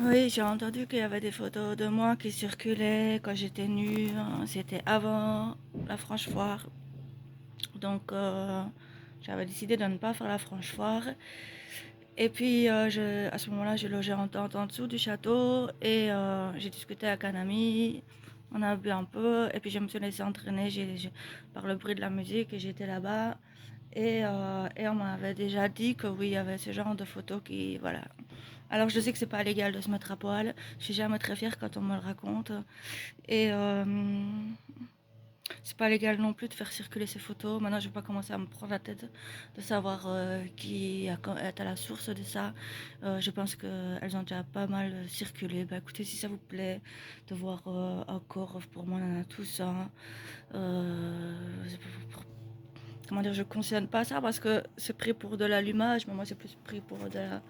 Oui, j'ai entendu qu'il y avait des photos de moi qui circulaient quand j'étais nue, hein. C'était avant la Franche Foire. Donc, j'avais décidé de ne pas faire la Franche Foire. Et puis, à ce moment-là, j'ai logé en tente en dessous du château et j'ai discuté avec un ami. On a bu un peu et puis je me suis laissée entraîner par le bruit de la musique et j'étais là-bas. Et on m'avait déjà dit que oui, il y avait ce genre de photos qui, voilà. Alors je sais que c'est pas légal de se mettre à poil. Je suis jamais très fière quand on me le raconte. Et c'est pas légal non plus de faire circuler ces photos. Maintenant, je vais pas commencer à me prendre la tête de savoir est à la source de ça. Je pense qu'elles ont déjà pas mal circulé. Bah écoutez, si ça vous plaît de voir un corps, pour moi, on en a tous un. Euh, Comment dire, je cautionne pas ça parce que c'est pris pour de l'allumage, mais moi c'est plus pris pour de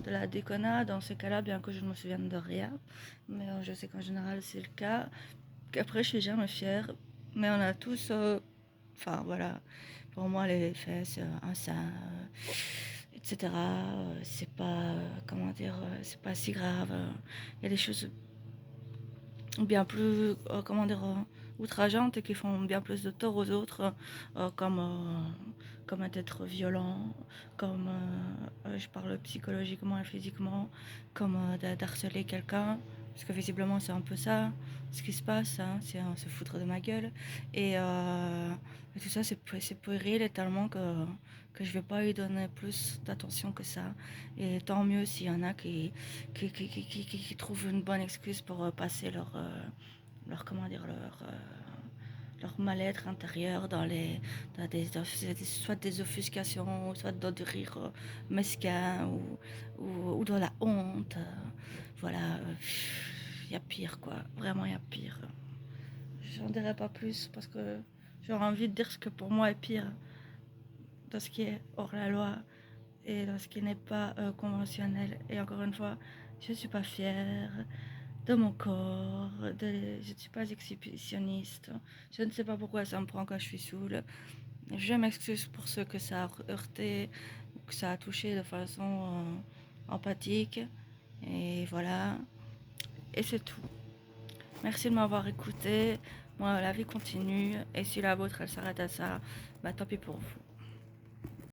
la déconnade dans ces cas-là, bien que je ne me souvienne de rien. Mais je sais qu'en général c'est le cas. Qu'après je suis jamais fière, mais on a tous, enfin voilà, pour moi les fesses, un sein, etc. C'est pas, comment dire, c'est pas si grave. Il y a des choses bien plus, comment dire, outrageantes et qui font bien plus de tort aux autres, comme être violent, comme je parle psychologiquement et physiquement, comme d'harceler quelqu'un, parce que visiblement c'est un peu ça, ce qui se passe, hein, c'est se foutre de ma gueule, et tout ça c'est puéril et tellement que je vais pas lui donner plus d'attention que ça, et tant mieux s'il y en a qui trouvent une bonne excuse pour passer comment dire, leur mal-être intérieur soit des offuscations, soit dans du rire mesquin ou dans la honte. Voilà, il y a pire quoi, vraiment il y a pire. J'en dirai pas plus parce que j'aurais envie de dire ce que pour moi est pire dans ce qui est hors la loi et dans ce qui n'est pas conventionnel. Et encore une fois, je ne suis pas fière de mon corps, je ne suis pas exhibitionniste. Je ne sais pas pourquoi ça me prend quand je suis saoule. Je m'excuse pour ceux que ça a heurté, que ça a touché de façon empathique. Et voilà. Et c'est tout. Merci de m'avoir écouté. Moi, la vie continue. Et si la vôtre, elle s'arrête à ça, bah tant pis pour vous.